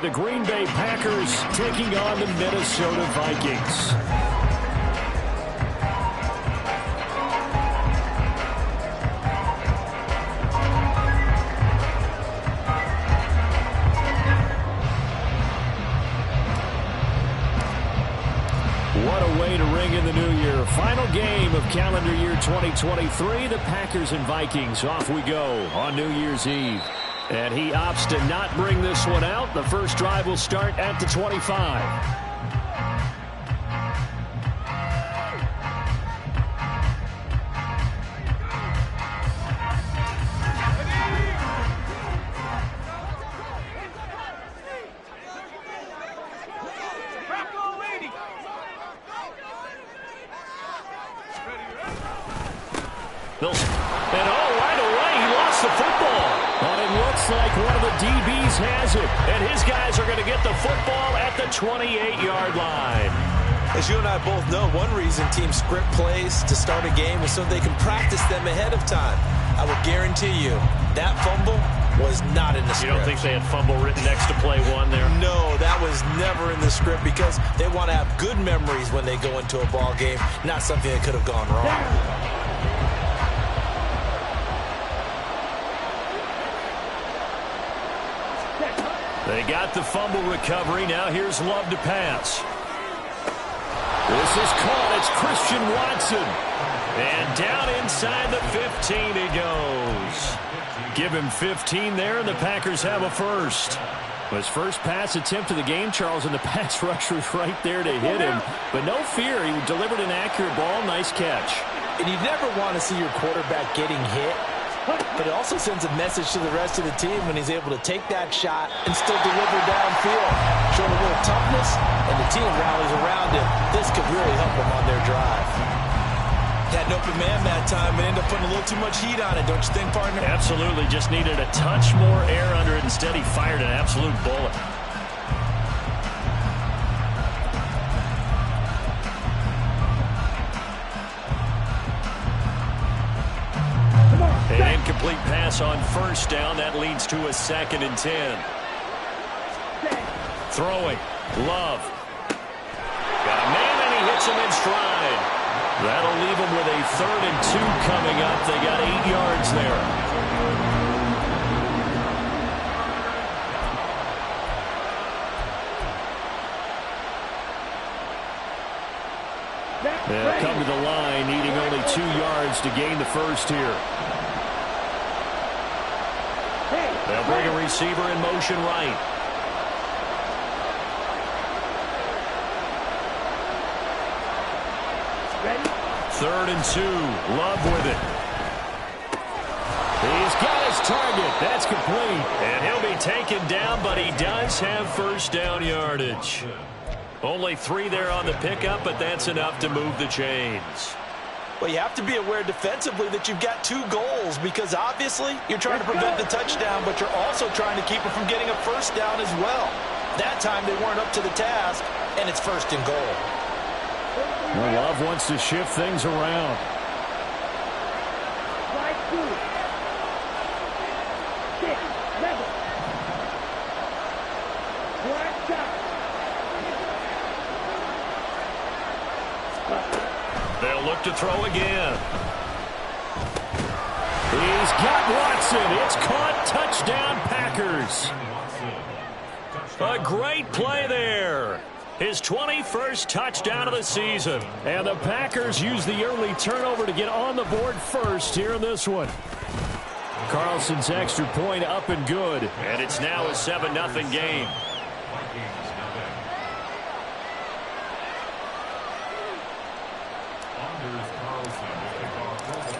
The Green Bay Packers taking on the Minnesota Vikings. What a way to ring in the new year. Final game of calendar year 2023. The Packers and Vikings. Off we go on New Year's Eve. And he opts to not bring this one out. The first drive will start at the 25. And right away, he lost the football. But it looks like one of the DBs has it. And his guys are going to get the football at the 28-yard line. As you and I both know, one reason teams script plays to start a game is so they can practice them ahead of time. I will guarantee you that fumble was not in the script. You don't think they had fumble written next to play one there? No, that was never in the script because they want to have good memories when they go into a ball game, not something that could have gone wrong. They got the fumble recovery. Now here's Love to pass. This is caught. It's Christian Watson. And down inside the 15 he goes. Give him 15 there, and the Packers have a first. His first pass attempt of the game, Charles, and the pass rush was right there to hit him. But no fear, he delivered an accurate ball. Nice catch. And you never want to see your quarterback getting hit. But it also sends a message to the rest of the team when he's able to take that shot and still deliver downfield. Showing a little toughness, and the team rallies around him. This could really help them on their drive. Had an open man that time and ended up putting a little too much heat on it, don't you think, partner? Absolutely. Just needed a touch more air under it. Instead, he fired an absolute bullet. An incomplete pass on first down. That leads to a 2nd and 10. Throwing. Love. Got a man, and he hits him in stride. That'll leave him with a 3rd and 2 coming up. They got 8 yards there. They'll come to the line, needing only 2 yards to gain the first here. They'll bring a receiver in motion right. Ready? 3rd and 2. Love with it. He's got his target. That's complete. And he'll be taken down, but he does have first down yardage. Only 3 there on the pickup, but that's enough to move the chains. Well, you have to be aware defensively that you've got 2 goals because obviously you're trying to prevent the touchdown, but you're also trying to keep it from getting a first down as well. That time they weren't up to the task, and it's 1st and goal. Well, Love wants to shift things around. They'll look to throw again. He's got Watson. It's caught. Touchdown, Packers. A great play there. His 21st touchdown of the season. And the Packers use the early turnover to get on the board first here in this one. Carlson's extra point up and good. And it's now a 7-0 game.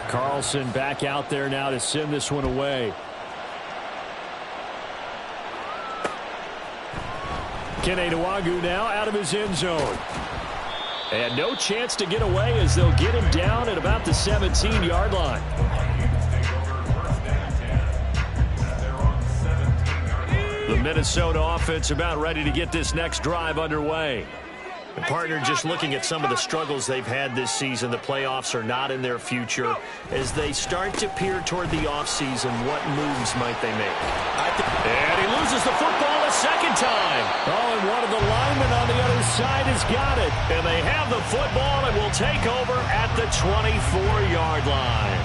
Carlson back out there now to send this one away. Kene Nwangwu now out of his end zone. And no chance to get away as they'll get him down at about the 17-yard line. The Minnesota offense about ready to get this next drive underway. And partner, just looking at some of the struggles they've had this season, the playoffs are not in their future. As they start to peer toward the offseason, what moves might they make? And he loses the football a second time. Oh, and one of the linemen on the other side has got it. And they have the football and will take over at the 24-yard line.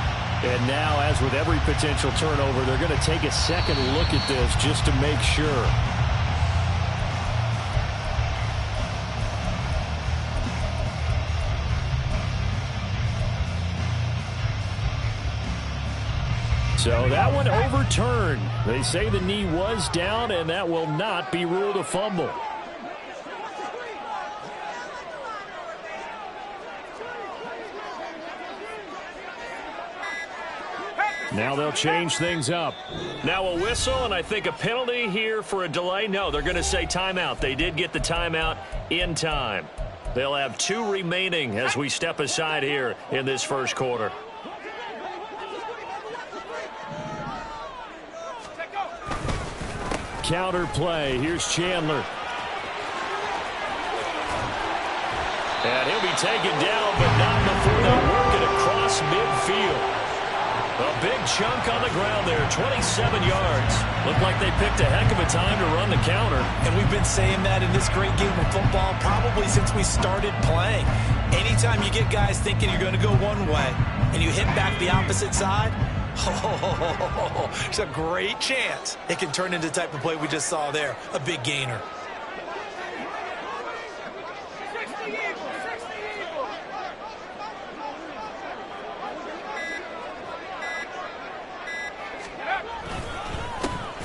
And now, as with every potential turnover, they're going to take a second look at this just to make sure. So that one overturned. They say the knee was down, and that will not be ruled a fumble. Now they'll change things up. Now a whistle, and I think a penalty here for a delay. No, they're going to say timeout. They did get the timeout in time. They'll have 2 remaining as we step aside here in this first quarter. Counter play. Here's Chandler. And he'll be taken down, but not before they work it across midfield. A big chunk on the ground there, 27 yards. Looked like they picked a heck of a time to run the counter. And we've been saying that in this great game of football probably since we started playing. Anytime you get guys thinking you're going to go one way and you hit back the opposite side, there's a great chance it can turn into the type of play we just saw there, a big gainer.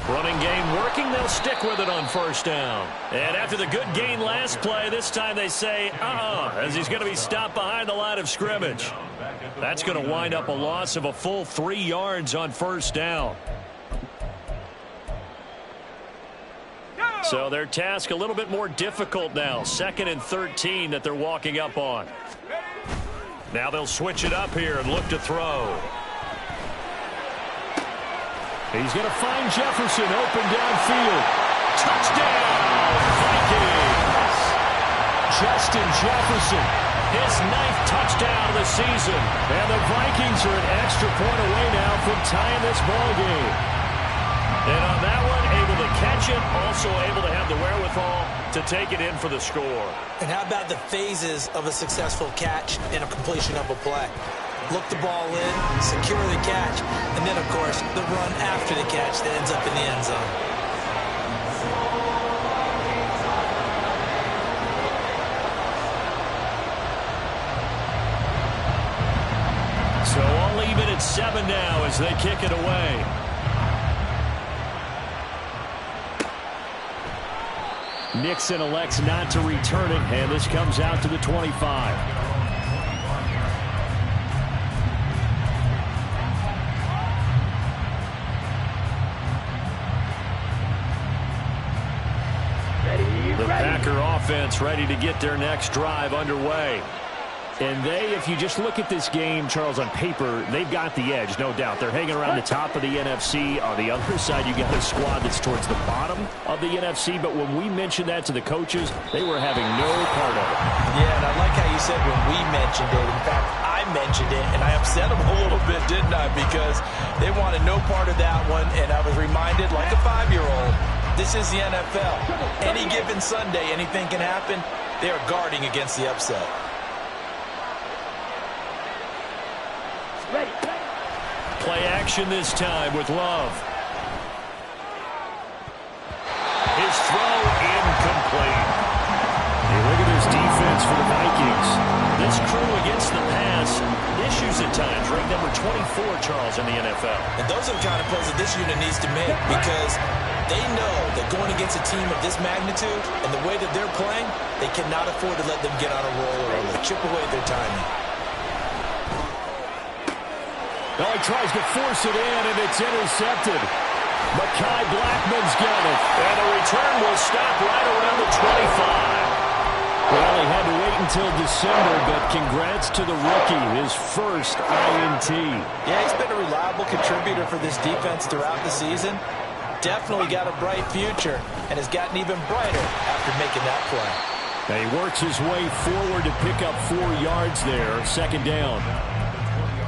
Running game working, they'll stick with it on first down. And after the good gain last play, this time they say, as he's going to be stopped behind the line of scrimmage. That's going to wind up a loss of a full 3 yards on first down. So their task a little bit more difficult now. 2nd and 13 that they're walking up on. Now they'll switch it up here and look to throw. He's going to find Jefferson open downfield. Touchdown, Vikings! Justin Jefferson, his 9th touchdown of the season. And the Vikings are an extra point away now from tying this ball game. And on that one, able to catch it, also able to have the wherewithal to take it in for the score. And how about the phases of a successful catch and a completion of a play? Look the ball in, secure the catch, and then, of course, the run after the catch that ends up in the end zone. So all even at 7 now as they kick it away. Nixon elects not to return it, and this comes out to the 25. The Packer offense ready to get their next drive underway. And they, if you just look at this game, Charles, on paper, they've got the edge, no doubt. They're hanging around the top of the NFC. On the other side, you got a squad that's towards the bottom of the NFC. But when we mentioned that to the coaches, they were having no part of it. Yeah, and I like how you said when we mentioned it. In fact, I mentioned it, and I upset them a little bit, didn't I? Because they wanted no part of that one, and I was reminded, like a 5-year-old, this is the NFL. Any given Sunday, anything can happen. They are guarding against the upset. Play action this time with Love. His throw incomplete. Hey, look at this defense for the Vikings. This crew against the pass, issues at times. Ranked number 24, Charles, in the NFL. And those are the kind of plays that this unit needs to make because they know that going against a team of this magnitude and the way that they're playing, they cannot afford to let them get on a roll early. Chip away at their timing. Well, he tries to force it in, and it's intercepted. Mekhi Blackman's got it. And the return will stop right around the 25. Well, he had to wait until December, but congrats to the rookie, his first INT. Yeah, he's been a reliable contributor for this defense throughout the season. Definitely got a bright future, and has gotten even brighter after making that play. And he works his way forward to pick up 4 yards there, second down.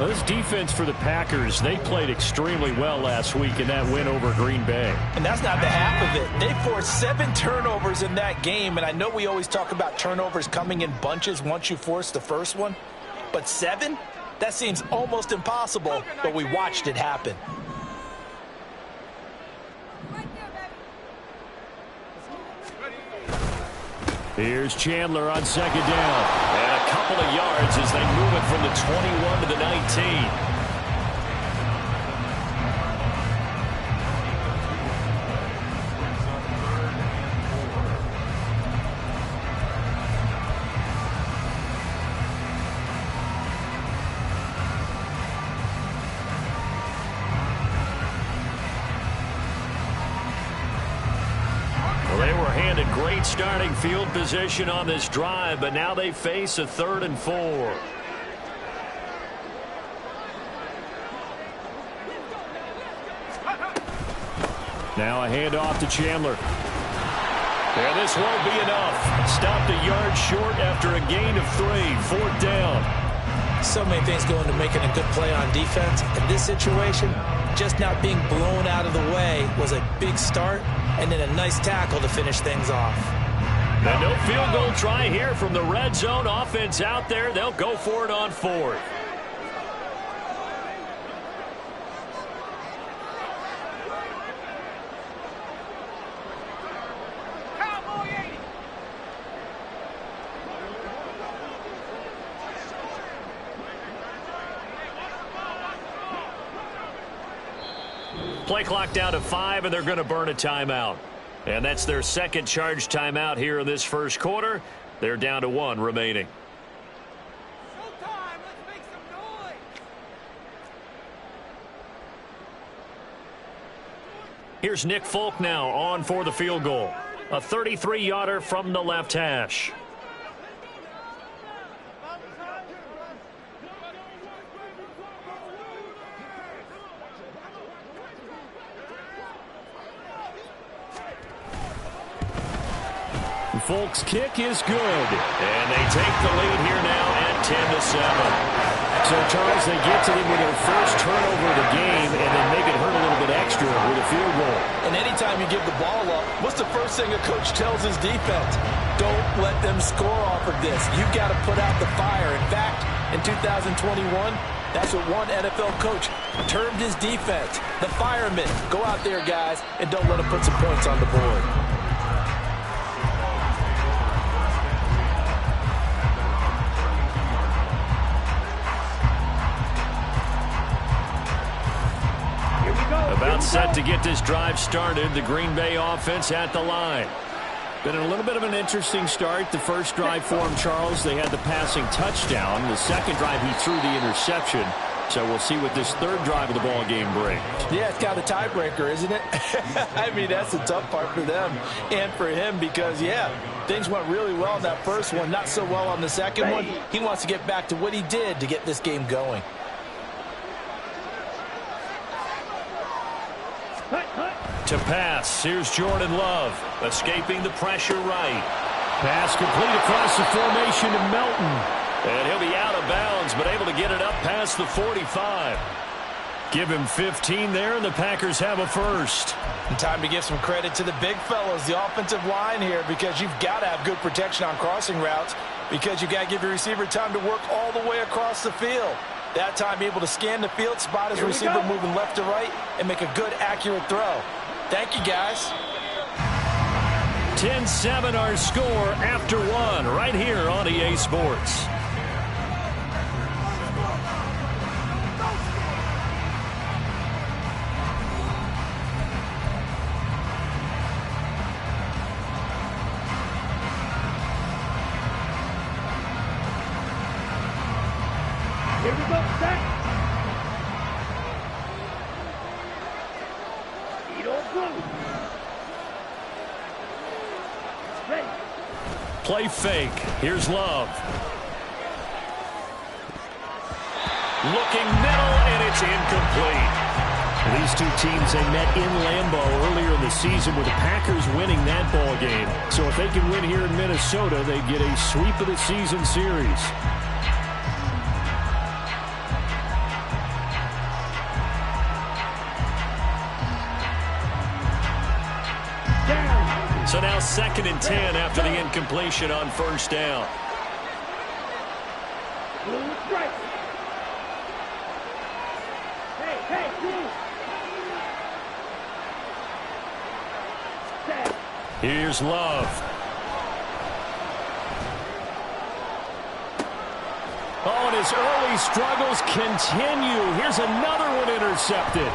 Well, this defense for the Packers, they played extremely well last week in that win over Green Bay. And that's not the half of it. They forced 7 turnovers in that game, and I know we always talk about turnovers coming in bunches once you force the first one, but 7? That seems almost impossible, but we watched it happen. Here's Chandler on second down. And a couple of yards as they move it from the 21 to the 19. Great starting field position on this drive, but now they face a 3rd and 4. Now a handoff to Chandler. And this won't be enough. Stopped a yard short after a gain of 3. 4th down. So many things go into making a good play on defense. In this situation, just not being blown out of the way was a big start, and then a nice tackle to finish things off. And no field goal try here from the red zone. Offense out there. They'll go for it on 4th. Play clock down to 5, and they're going to burn a timeout. And that's their second charge timeout here in this first quarter. They're down to 1 remaining. Showtime. Let's make some noise. Here's Nick Folk now on for the field goal. A 33-yarder from the left hash. Folk's kick is good. And they take the lead here now at 10-7. So, Charles, they get to them with their first turnover of the game and then make it hurt a little bit extra with a field goal. And anytime you give the ball up, what's the first thing a coach tells his defense? Don't let them score off of this. You've got to put out the fire. In fact, in 2021, that's what one NFL coach termed his defense. The firemen. Go out there, guys, and don't let them put some points on the board. About set to get this drive started. The Green Bay offense at the line. Been a little bit of an interesting start. The first drive for him, Charles, they had the passing touchdown. The second drive, he threw the interception. So we'll see what this third drive of the ball game brings. Yeah, it's kind of a tiebreaker, isn't it? I mean, that's the tough part for them and for him because, yeah, things went really well in that first one, not so well on the second one. He wants to get back to what he did to get this game going. To pass, here's Jordan Love, escaping the pressure right. Pass complete across the formation to Melton. And he'll be out of bounds, but able to get it up past the 45. Give him 15 there, and the Packers have a first. And time to give some credit to the big fellas, the offensive line here, because you've got to have good protection on crossing routes, because you've got to give your receiver time to work all the way across the field. That time able to scan the field, spot his receiver moving left to right, and make a good, accurate throw. Thank you, guys. 10-7 our score after 1 right here on EA Sports. Here we go, set. Play fake. Here's Love. Looking middle, and it's incomplete. These two teams, they met in Lambeau earlier in the season with the Packers winning that ball game. So if they can win here in Minnesota, they get a sweep of the season series. 2nd and 10 after the incompletion on first down. Right. Hey, Here's Love. Oh, and his early struggles continue. Here's another one intercepted.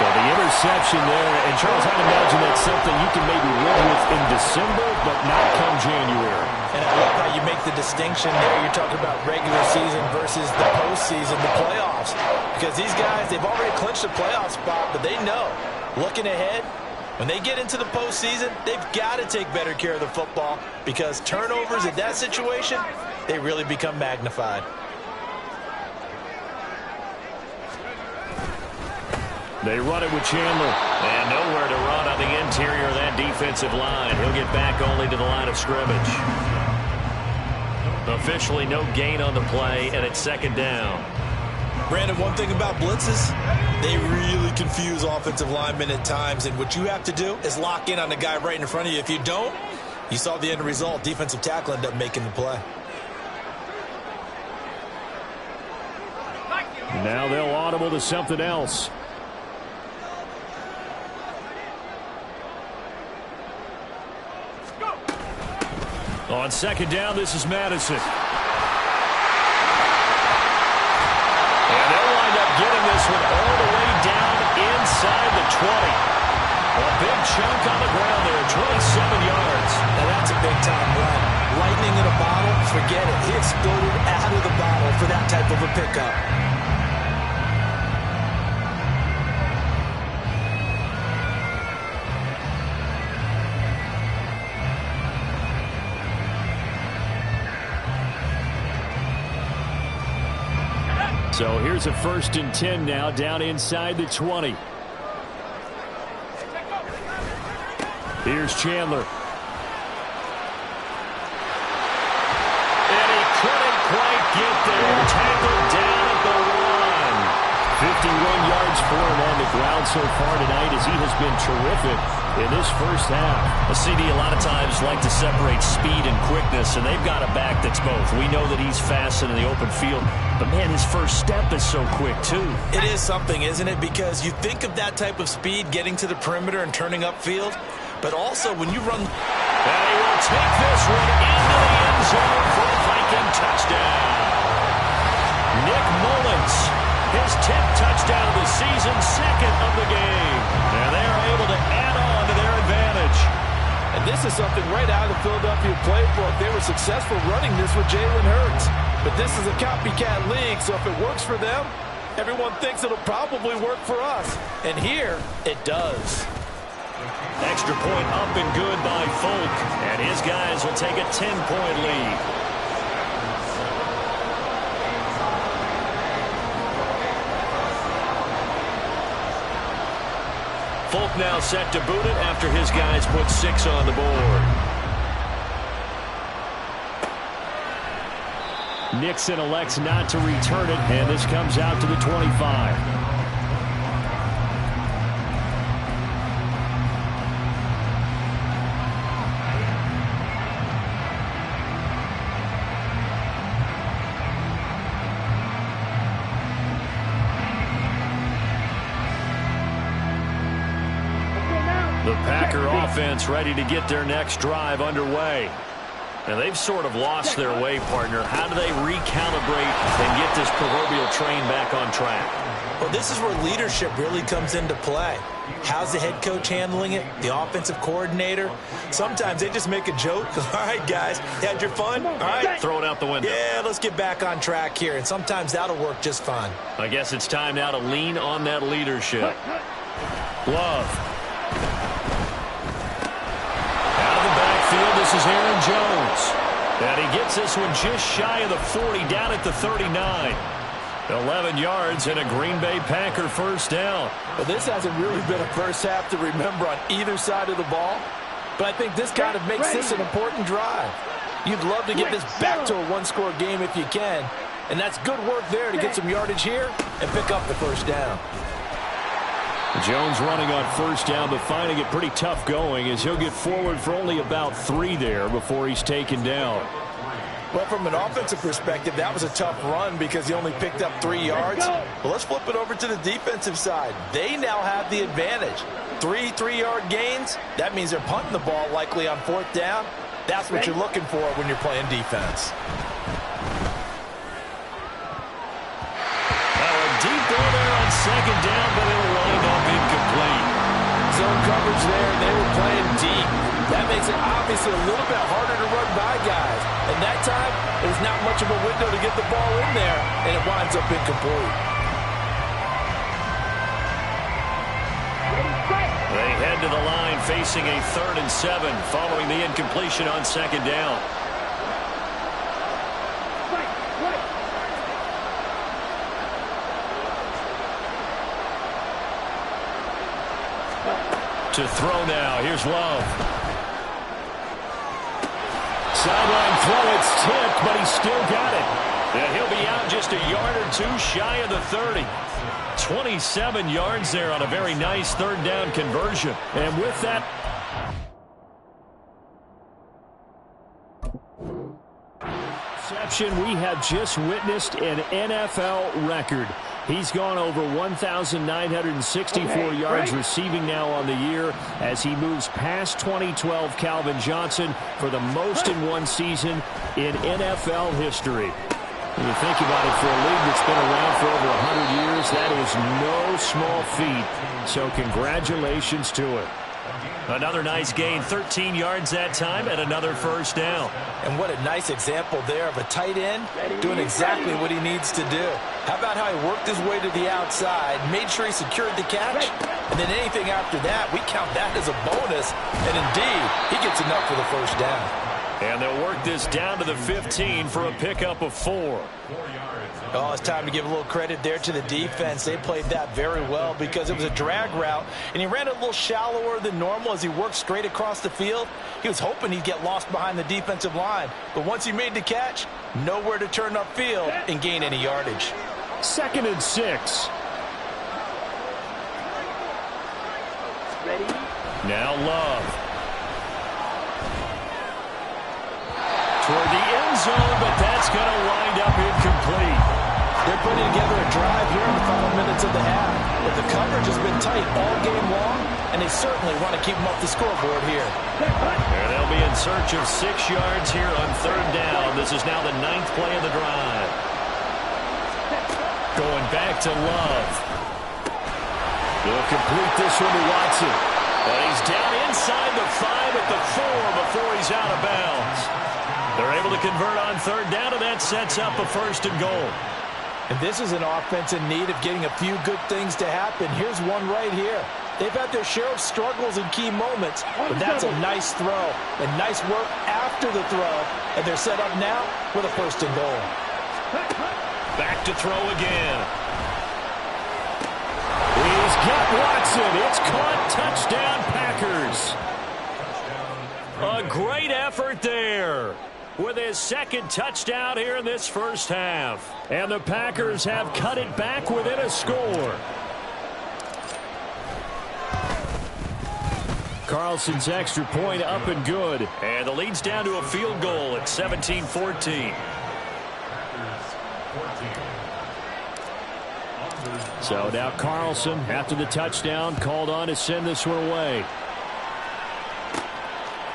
So the interception there, and Charles, I'd imagine that's something you can maybe live with in December, but not come January. And I love how you make the distinction there. You're talking about regular season versus the postseason, the playoffs. Because these guys, they've already clinched a playoff spot, but they know, looking ahead, when they get into the postseason, they've got to take better care of the football because turnovers in that situation, they really become magnified. They run it with Chandler. And nowhere to run on the interior of that defensive line. He'll get back only to the line of scrimmage. Officially no gain on the play, and it's 2nd down. Brandon, one thing about blitzes, they really confuse offensive linemen at times. And what you have to do is lock in on the guy right in front of you. If you don't, you saw the end result. Defensive tackle ended up making the play. Now they'll audible to something else. On 2nd down, this is Madison. And they'll wind up getting this one all the way down inside the 20. A big chunk on the ground there, 27 yards. Now that's a big-time run. Lightning in a bottle, forget it. He exploded out of the bottle for that type of a pickup. So here's a 1st and 10 now, down inside the 20. Here's Chandler. And he couldn't quite get there. Tackled down at the 1. 51 yards for him on the ground so far tonight as he has been terrific in this first half. A CD a lot of times like to separate speed and quickness, and they've got a back that's both. We know that he's fast and in the open field, but man, his first step is so quick too. It is something, isn't it? Because you think of that type of speed getting to the perimeter and turning upfield, but also when you run... And he will take this one into the end zone for a Viking touchdown. Nick Mullins, his 10th touchdown of the season, 2nd of the game. And they are able to add on to their advantage. And this is something right out of the Philadelphia playbook. They were successful running this with Jalen Hurts. But this is a copycat league, so if it works for them, everyone thinks it'll probably work for us. And here, it does. Extra point up and good by Folk. And his guys will take a 10-point lead. Folk now set to boot it after his guys put 6 on the board. Nixon elects not to return it, and this comes out to the 25. The Packer offense ready to get their next drive underway. And they've sort of lost their way, partner. How do they recalibrate and get this proverbial train back on track? Well, this is where leadership really comes into play. How's the head coach handling it? The offensive coordinator? Sometimes they just make a joke. All right, guys, you had your fun? All right. Throw it out the window. Yeah, let's get back on track here. And sometimes that'll work just fine. I guess it's time now to lean on that leadership. Love. This is Aaron Jones. And he gets this one just shy of the 40, down at the 39. 11 yards and a Green Bay Packer first down. Well, this hasn't really been a first half to remember on either side of the ball. But I think this kind of makes this an important drive. You'd love to get this back to a one-score game if you can. And that's good work there to get some yardage here and pick up the first down. Jones running on first down, but finding it pretty tough going as he'll get forward for only about 3 there before he's taken down. Well, from an offensive perspective, that was a tough run because he only picked up 3 yards. But let's flip it over to the defensive side. They now have the advantage. 3 3-yard gains, that means they're punting the ball likely on 4th down. That's what you're looking for when you're playing defense. Deep ball there on 2nd down, but it'll wind up incomplete. Zone coverage there, and they were playing deep. That makes it obviously a little bit harder to run by guys. And that time, it was not much of a window to get the ball in there, and it winds up incomplete. They head to the line facing a 3rd and 7 following the incompletion on 2nd down. To throw now. Here's Love. Sideline throw. It's tipped, but he's still got it. And he'll be out just a yard or 2 shy of the 30. 27 yards there on a very nice 3rd down conversion. And with that, we have just witnessed an NFL record. He's gone over 1,964 yards receiving now on the year as he moves past 2012 Calvin Johnson for the most in one season in NFL history. When you think about it, for a league that's been around for over 100 years, that is no small feat. So congratulations to it. Another nice gain, 13 yards that time, and another 1st down. And what a nice example there of a tight end doing exactly what he needs to do. How about how he worked his way to the outside, made sure he secured the catch, and then anything after that, we count that as a bonus. And indeed, he gets enough for the 1st down. And they'll work this down to the 15 for a pickup of 4. Oh, it's time to give a little credit there to the defense. They played that very well because it was a drag route, and he ran a little shallower than normal as he worked straight across the field. He was hoping he'd get lost behind the defensive line, but once he made the catch, nowhere to turn upfield and gain any yardage. 2nd and 6. Ready? Now Love. Toward the end zone, but that's going to wind up incomplete. They're putting together a drive here in the final minutes of the half. But the coverage has been tight all game long, and they certainly want to keep them off the scoreboard here. And they'll be in search of 6 yards here on 3rd down. This is now the 9th play of the drive. Going back to Love. He'll complete this one to Watson. But he's down inside the 5 at the 4 before he's out of bounds. They're able to convert on 3rd down, and that sets up a 1st and goal. And this is an offense in need of getting a few good things to happen. Here's one right here. They've had their share of struggles in key moments, but that's a nice throw and nice work after the throw. And they're set up now with a 1st and goal. Back to throw again. He's got Watson. It's caught. Touchdown, Packers. A great effort there with his 2nd touchdown here in this 1st half. And the Packers have cut it back within a score. Carlson's extra point up and good. And the lead's down to a field goal at 17-14. So now Carlson, after the touchdown, called on to send this one away.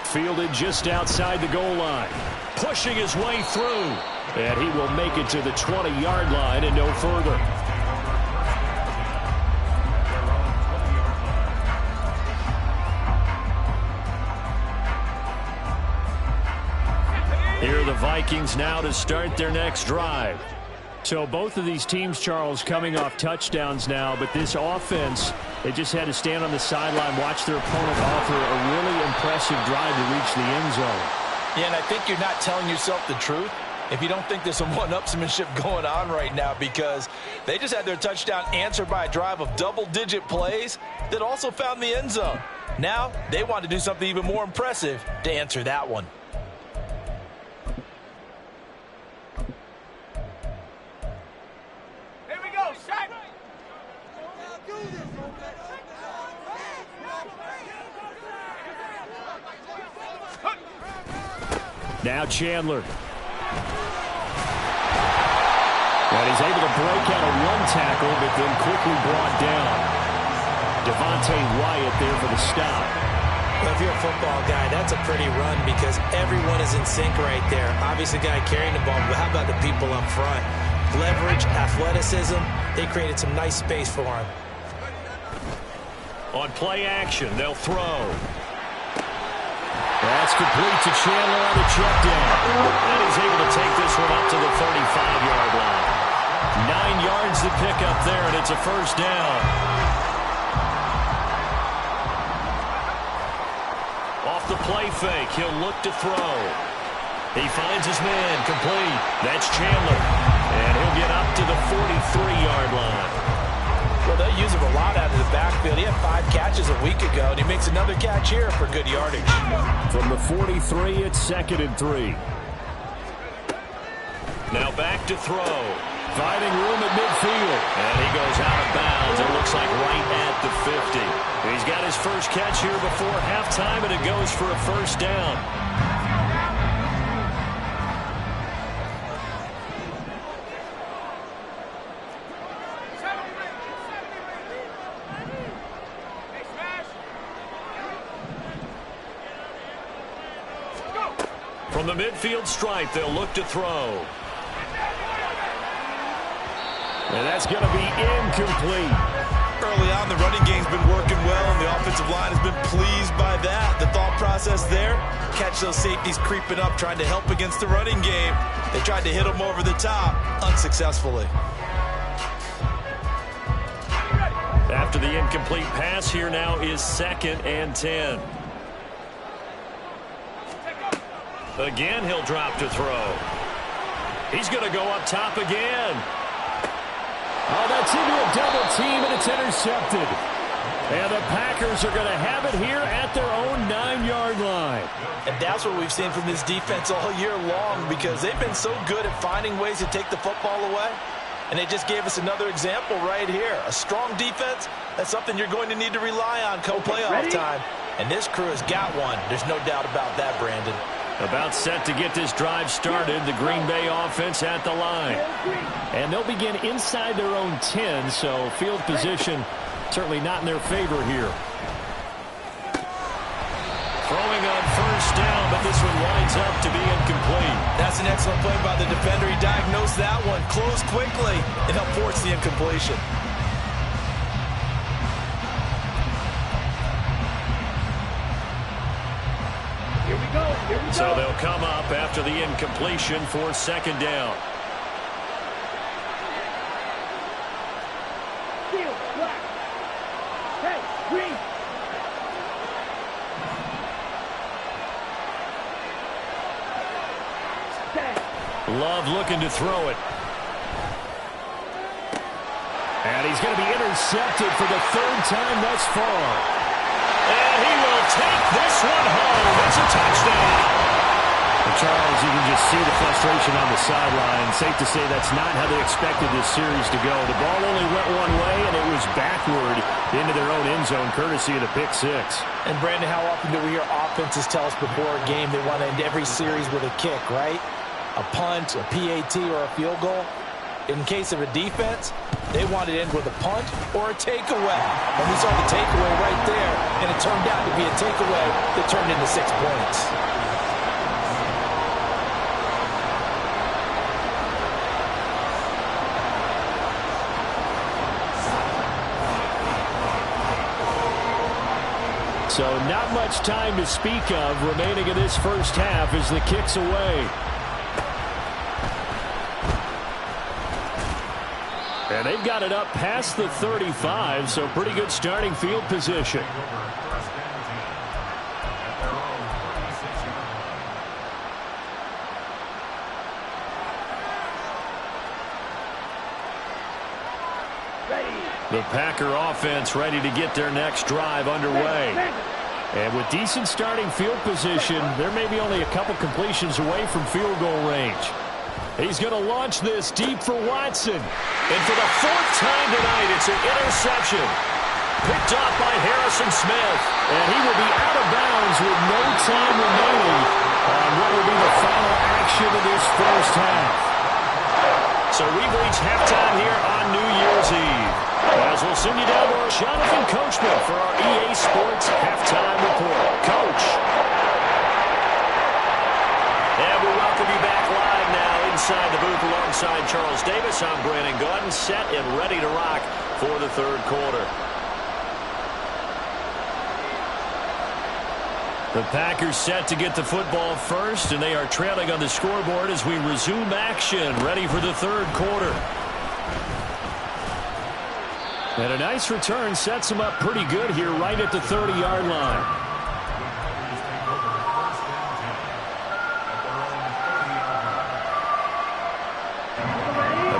Fielded just outside the goal line. Pushing his way through. And he will make it to the 20-yard line and no further. Here are the Vikings now to start their next drive. So both of these teams, Charles, coming off touchdowns now, but this offense, they just had to stand on the sideline, watch their opponent offer a really impressive drive to reach the end zone. Yeah, and I think you're not telling yourself the truth if you don't think there's some one-upsmanship going on right now, because they just had their touchdown answered by a drive of double-digit plays that also found the end zone. Now they want to do something even more impressive to answer that one. Now Chandler. And he's able to break out of one tackle, but then quickly brought down. Devontae Wyatt there for the stop. Well, if you're a football guy, that's a pretty run because everyone is in sync right there. Obviously, the guy carrying the ball, but how about the people up front? Leverage, athleticism, they created some nice space for him. On play action, they'll throw. That's complete to Chandler on the check down. And he's able to take this one up to the 35-yard line. 9 yards to pick up there, and it's a first down. Off the play fake, he'll look to throw. He finds his man, complete. That's Chandler. And he'll get up to the 43-yard line. Well, they'll use him a lot out of the backfield. He had 5 catches a week ago, and he makes another catch here for good yardage. From the 43, it's 2nd and 3. Now back to throw. Finding room at midfield. And he goes out of bounds. It looks like right at the 50. He's got his first catch here before halftime, and it goes for a first down. From the midfield stripe, they'll look to throw. And that's going to be incomplete. Early on, the running game's been working well, and the offensive line has been pleased by that. The thought process there, catch those safeties creeping up, trying to help against the running game. They tried to hit them over the top, unsuccessfully. After the incomplete pass, here now is 2nd and 10. Again, he'll drop to throw. He's going to go up top again. Oh, that's into a double team, and it's intercepted. And the Packers are going to have it here at their own 9-yard line. And that's what we've seen from this defense all year long because they've been so good at finding ways to take the football away. And they just gave us another example right here. A strong defense, that's something you're going to need to rely on come playoff time. And this crew has got one. There's no doubt about that, Brandon. About set to get this drive started, the Green Bay offense at the line. And they'll begin inside their own 10, so field position certainly not in their favor here. Throwing on first down, but this one winds up to be incomplete. That's an excellent play by the defender. He diagnosed that one, closed quickly, and helped force the incompletion. So they'll come up after the incompletion for 2nd down. Love looking to throw it. And he's going to be intercepted for the 3rd time thus far. And he will take this one home. It's a touchdown. And Charles, you can just see the frustration on the sideline. Safe to say that's not how they expected this series to go. The ball only went one way, and it was backward into their own end zone, courtesy of the pick 6. And, Brandon, how often do we hear offenses tell us before a game they want to end every series with a kick, right? A punt, a PAT, or a field goal. In case of a defense, they want it in with a punt or a takeaway. And we saw the takeaway right there, and it turned out to be a takeaway that turned into 6 points. So not much time to speak of remaining in this first half as the kick's away. And they've got it up past the 35, so pretty good starting field position. The Packer offense ready to get their next drive underway. And with decent starting field position, there may be only a couple completions away from field goal range. He's going to launch this deep for Watson. And for the 4th time tonight, it's an interception. Picked off by Harrison Smith. And he will be out of bounds with no time remaining on what will be the final action of this first half. So we've reached halftime here on New Year's Eve. As we'll send you down to Jonathan Coachman for our EA Sports Halftime Report. Coach. And we welcome you back live now inside the booth alongside Charles Davis. I'm Brandon Gaudin, set and ready to rock for the third quarter. The Packers set to get the football first, and they are trailing on the scoreboard as we resume action, ready for the third quarter. And a nice return sets them up pretty good here right at the 30-yard line.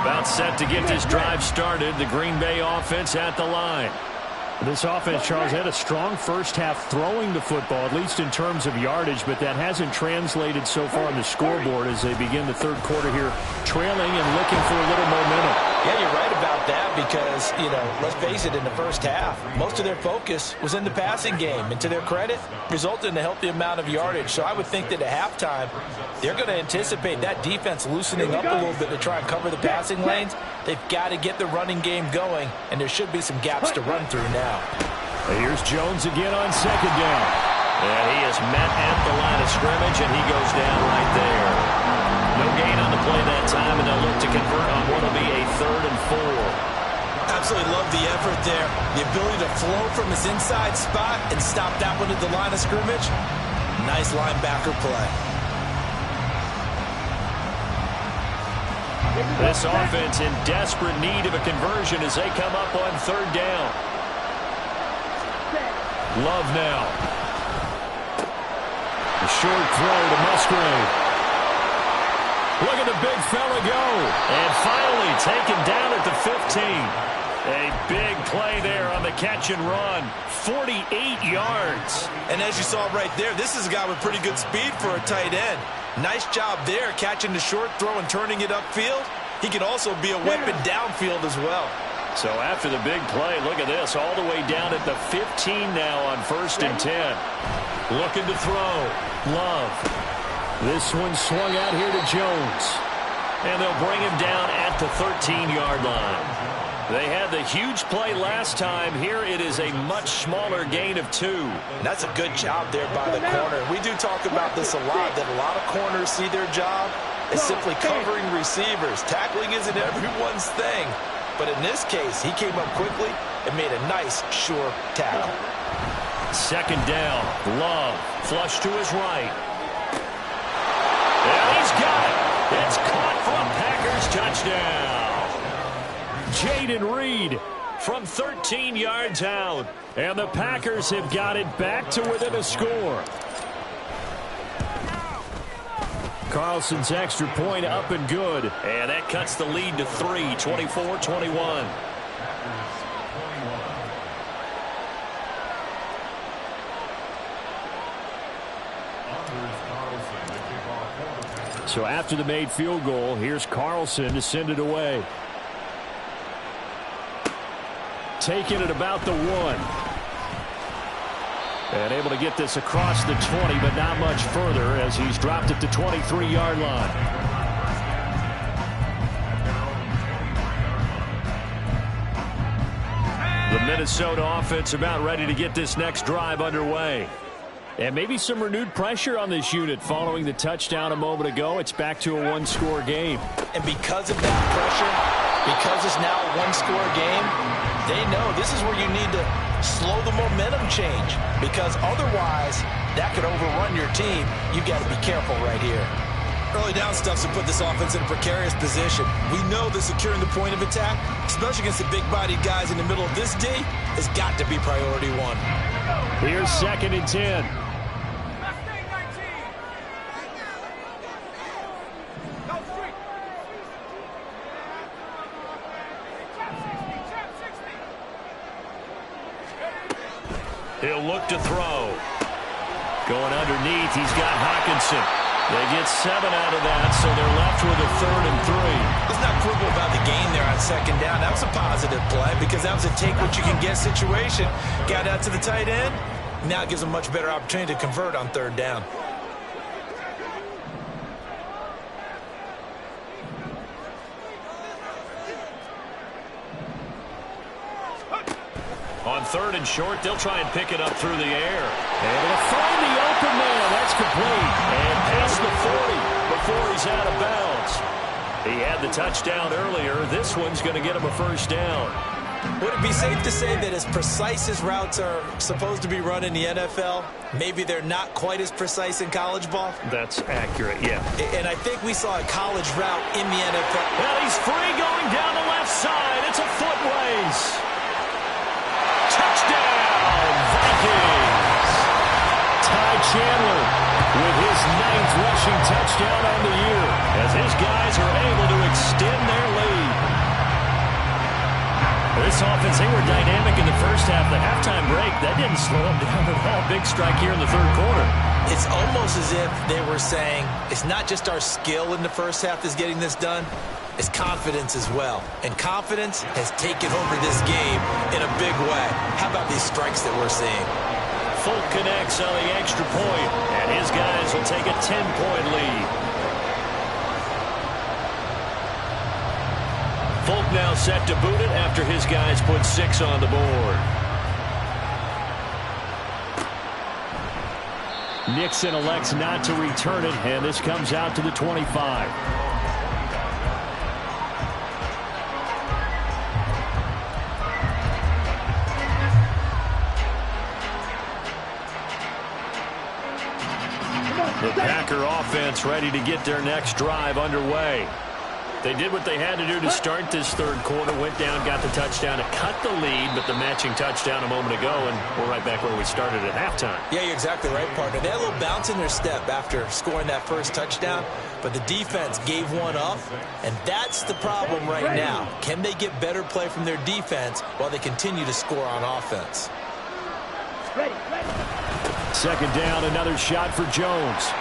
About set to get this drive started, the Green Bay offense at the line. This offense, Charles, had a strong first half throwing the football, at least in terms of yardage, but that hasn't translated so far on the scoreboard as they begin the third quarter here, trailing and looking for a little momentum. Yeah, you're right about that because, let's face it, in the first half, most of their focus was in the passing game. And to their credit, resulted in a healthy amount of yardage. So I would think that at halftime, they're going to anticipate that defense loosening up a little bit to try and cover the passing lanes. They've got to get the running game going, and there should be some gaps to run through now. Here's Jones again on second down. And he is met at the line of scrimmage, and he goes down right there. No gain on the play that time, and they'll look to convert on what will be a 3rd and 4. Absolutely love the effort there. The ability to flow from his inside spot and stop that one at the line of scrimmage. Nice linebacker play. This offense in desperate need of a conversion as they come up on 3rd down. Love now. A short throw to Musgrave. Look at the big fella go. And finally taken down at the 15. A big play there on the catch and run. 48 yards. And as you saw right there, this is a guy with pretty good speed for a tight end. Nice job there catching the short throw and turning it upfield. He can also be a weapon downfield as well. So after the big play, look at this, all the way down at the 15 now on 1st and 10. Looking to throw. Love. This one swung out here to Jones. And they'll bring him down at the 13-yard line. They had the huge play last time. Here it is a much smaller gain of 2. And that's a good job there by the corner. We do talk about this a lot, that a lot of corners see their job as simply covering receivers. Tackling isn't everyone's thing. But in this case, he came up quickly and made a nice, sure tackle. 2nd down. Love. Flush to his right. And he's got it. It's caught for a Packers touchdown. Jaden Reed from 13 yards out. And the Packers have got it back to within a score. Carlson's extra point up and good. And that cuts the lead to 3, 24-21. So after the made field goal, here's Carlson to send it away. Taking it about the 1. And able to get this across the 20, but not much further as he's dropped it to 23-yard line. The Minnesota offense about ready to get this next drive underway. And maybe some renewed pressure on this unit following the touchdown a moment ago. It's back to a 1-score game. And because of that pressure, because it's now a 1-score game, they know this is where you need to slow the momentum change, because otherwise that could overrun your team. You've got to be careful right here. Early down stuffs to put this offense in a precarious position. We know that securing the point of attack, especially against the big-bodied guys in the middle of this D, has got to be priority 1. Here's 2nd and 10. He'll look to throw. Going underneath, he's got Hockenson. They get 7 out of that, so they're left with a 3rd and 3. Let's not quibble about the gain there on 2nd down. That was a positive play because that was a take-what-you-can-get situation. Got out to the tight end. Now it gives them a much better opportunity to convert on 3rd down. third and short. They'll try and pick it up through the air. Able to find the open man. That's complete. And past the 40 before he's out of bounds. He had the touchdown earlier. This one's going to get him a first down. Would it be safe to say that as precise as routes are supposed to be run in the NFL, maybe they're not quite as precise in college ball? That's accurate, yeah. And I think we saw a college route in the NFL. Well, he's free going down the left side. It's a foot race. Touchdown, Vikings. Ty Chandler with his 9th rushing touchdown on the year as his guys are able to extend their lead. This offense, they were dynamic in the first half. The halftime break, that didn't slow them down at all. Big strike here in the third quarter. It's almost as if they were saying, it's not just our skill in the first half that's getting this done, it's confidence as well. And confidence has taken over this game in a big way. How about these strikes that we're seeing? Folk connects on the extra point, and his guys will take a 10-point lead. Folk now set to boot it after his guys put 6 on the board. Nixon elects not to return it, and this comes out to the 25. The Packer offense ready to get their next drive underway. They did what they had to do to start this third quarter, went down, got the touchdown to cut the lead, but the matching touchdown a moment ago, and we're right back where we started at halftime. Yeah, you're exactly right, partner. They had a little bounce in their step after scoring that first touchdown, but the defense gave one up, and that's the problem right now. Can they get better play from their defense while they continue to score on offense? Second down, another shot for Jones.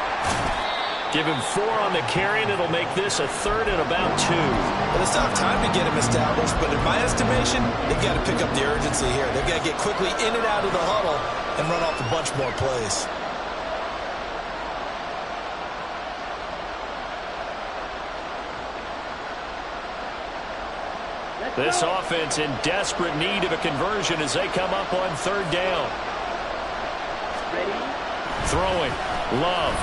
Give him 4 on the carry, and it'll make this a third and about 2. Well, they still have time to get him established, but in my estimation, they've got to pick up the urgency here. They've got to get quickly in and out of the huddle and run off a bunch more plays. This offense in desperate need of a conversion as they come up on third down. Throwing. Love.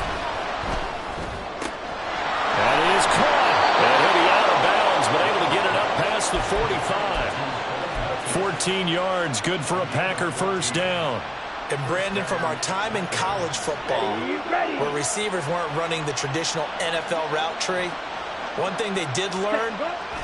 And it is caught. And he'll be out of bounds, but able to get it up past the 45. 14 yards, good for a Packer first down. And Brandon, from our time in college football, where receivers weren't running the traditional NFL route tree, one thing they did learn,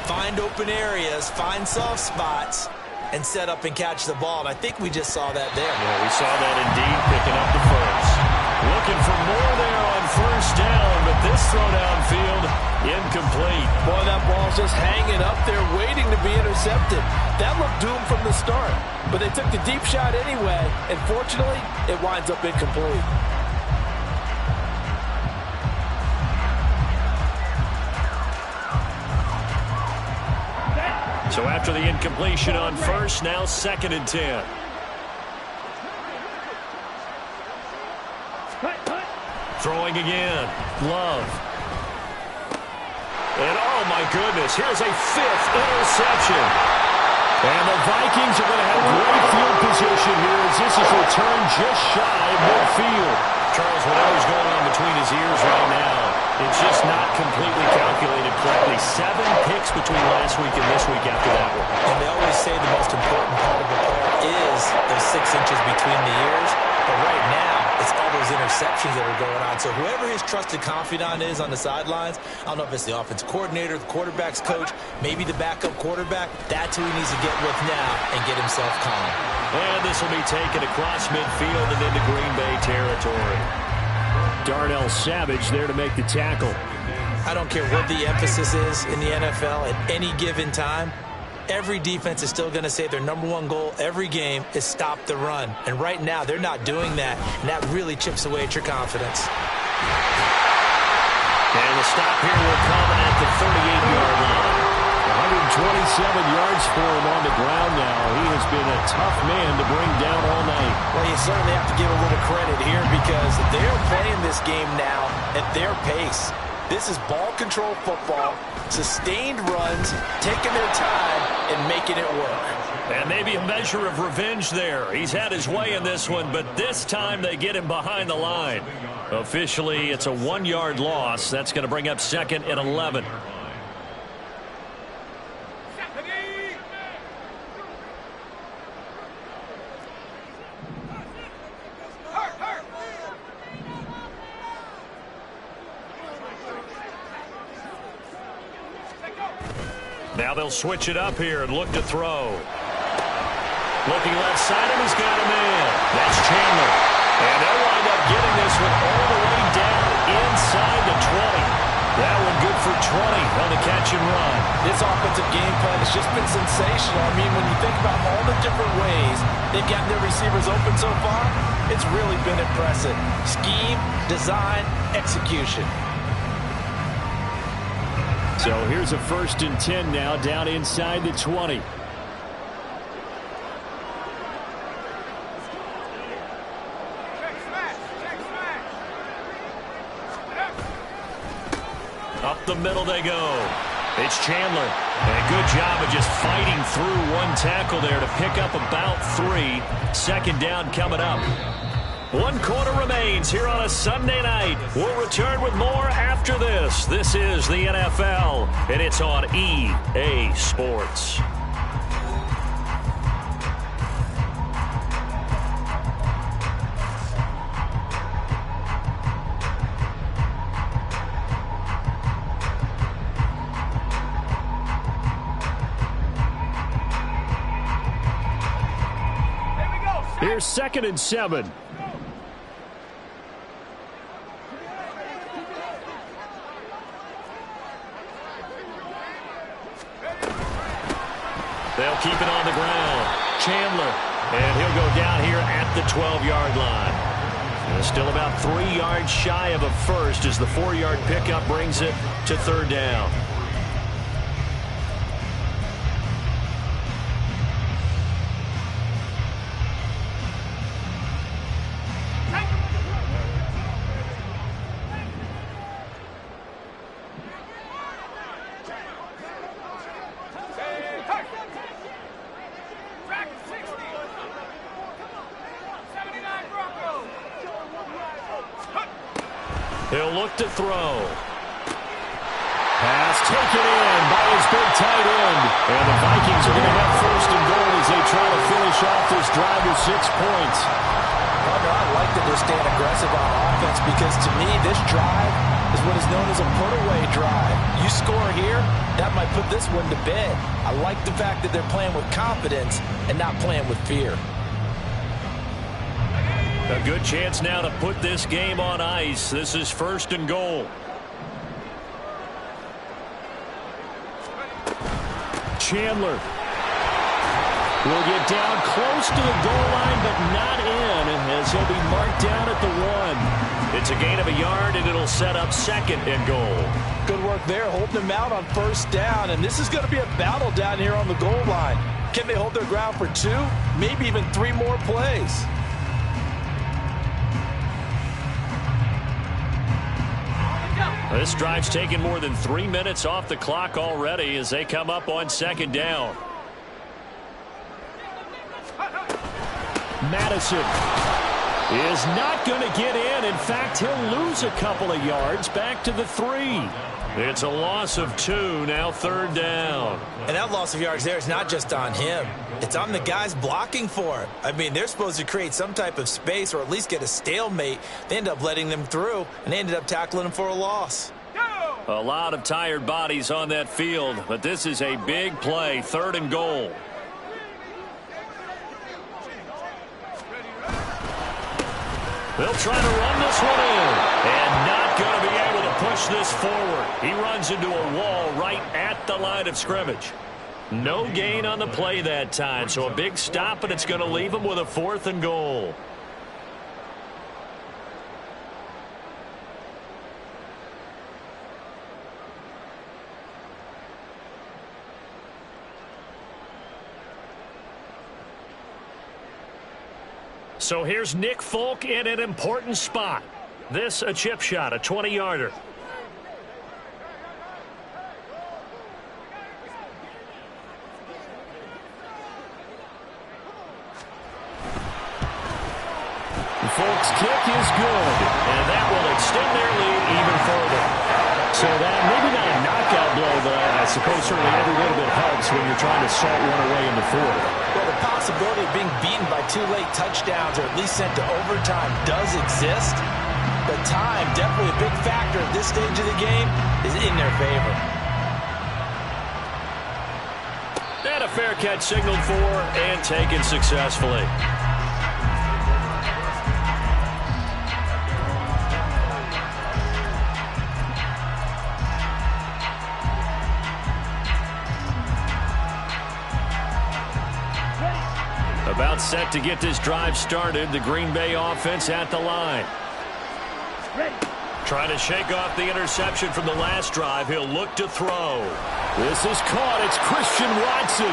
find open areas, find soft spots, and set up and catch the ball. And I think we just saw that there. Yeah, we saw that indeed, picking up the first. Looking for more there on first down, but this throw downfield, incomplete. Boy, that ball's just hanging up there, waiting to be intercepted. That looked doomed from the start, but they took the deep shot anyway, and fortunately, it winds up incomplete. So after the incompletion on first, now 2nd and 10. Throwing again. Love. And oh my goodness, here's a 5th interception. And the Vikings are going to have great field position here as this is returned just shy of midfield. Charles, whatever's going on between his ears right now, it's just not completely calculated correctly. 7 picks between last week and this week after that one. And they always say the most important part of a player is those 6 inches between the ears. But right now, it's all those interceptions that are going on. So whoever his trusted confidant is on the sidelines, I don't know if it's the offensive coordinator, the quarterback's coach, maybe the backup quarterback, that's who he needs to get with now and get himself calm. And this will be taken across midfield and into Green Bay territory. Darnell Savage there to make the tackle. I don't care what the emphasis is in the NFL at any given time. Every defense is still going to say their #1 goal every game is stop the run. And right now, they're not doing that, and that really chips away at your confidence. And the stop here will come at the 38-yard line. 127 yards for him on the ground now. He has been a tough man to bring down all night. Well, you certainly have to give a little credit here because they're playing this game now at their pace. This is ball control football, sustained runs, taking their time, and making it work. And maybe a measure of revenge there. He's had his way in this one, but this time they get him behind the line. Officially, it's a 1-yard loss. That's going to bring up second and 11. Now they'll switch it up here and look to throw. Looking left side, and he's got him in. That's Chandler. And they'll wind up getting this one all the way down inside the 20. That one good for 20 on the catch and run. This offensive game plan has just been sensational. I mean, when you think about all the different ways they've gotten their receivers open so far, it's really been impressive. Scheme, design, execution. So here's a 1st and 10 now down inside the 20. Up the middle they go. It's Chandler. And a good job of just fighting through one tackle there to pick up about 3. 2nd down coming up. 1 quarter remains here on a Sunday night. We'll return with more after this. This is the NFL, and it's on EA Sports. Here's 2nd and 7. They'll keep it on the ground. Chandler. And he'll go down here at the 12-yard line. And still about 3 yards shy of a first as the 4-yard pickup brings it to 3rd down. He'll look to throw. Pass taken in by his big tight end. And the Vikings are going to have 1st and goal as they try to finish off this drive with 6 points. Partner, I like that they're staying aggressive on offense because to me this drive is what is known as a put-away drive. You score here, that might put this one to bed. I like the fact that they're playing with confidence and not playing with fear. A good chance now to put this game on ice. This is 1st and goal. Chandler will get down close to the goal line, but not in, as he'll be marked down at the 1. It's a gain of a yard, and it'll set up 2nd and goal. Good work there, holding them out on 1st down, and this is going to be a battle down here on the goal line. Can they hold their ground for 2, maybe even 3 more plays? This drive's taken more than 3 minutes off the clock already as they come up on 2nd down. Madison is not going to get in. In fact, he'll lose a couple of yards back to the 3. It's a loss of 2, now 3rd down. And that loss of yards there is not just on him. It's on the guys blocking for it. I mean, they're supposed to create some type of space or at least get a stalemate. They end up letting them through, and they ended up tackling him for a loss. A lot of tired bodies on that field, but this is a big play, 3rd and goal. They'll try to run this one in, and not going to be able to push this forward. He runs into a wall right at the line of scrimmage. No gain on the play that time, so a big stop, and it's going to leave him with a 4th and goal. So here's Nick Folk in an important spot. This a chip shot, a 20-yarder. And that will extend their lead even further. So that maybe not a knockout blow, but I suppose certainly every little bit helps when you're trying to salt one away in the fourth. Well, the possibility of being beaten by 2 late touchdowns or at least sent to overtime does exist. But time, definitely a big factor at this stage of the game, is in their favor. And a fair catch signaled for and taken successfully. About set to get this drive started. The Green Bay offense at the line. Ready. Trying to shake off the interception from the last drive. He'll look to throw. This is caught. It's Christian Watson.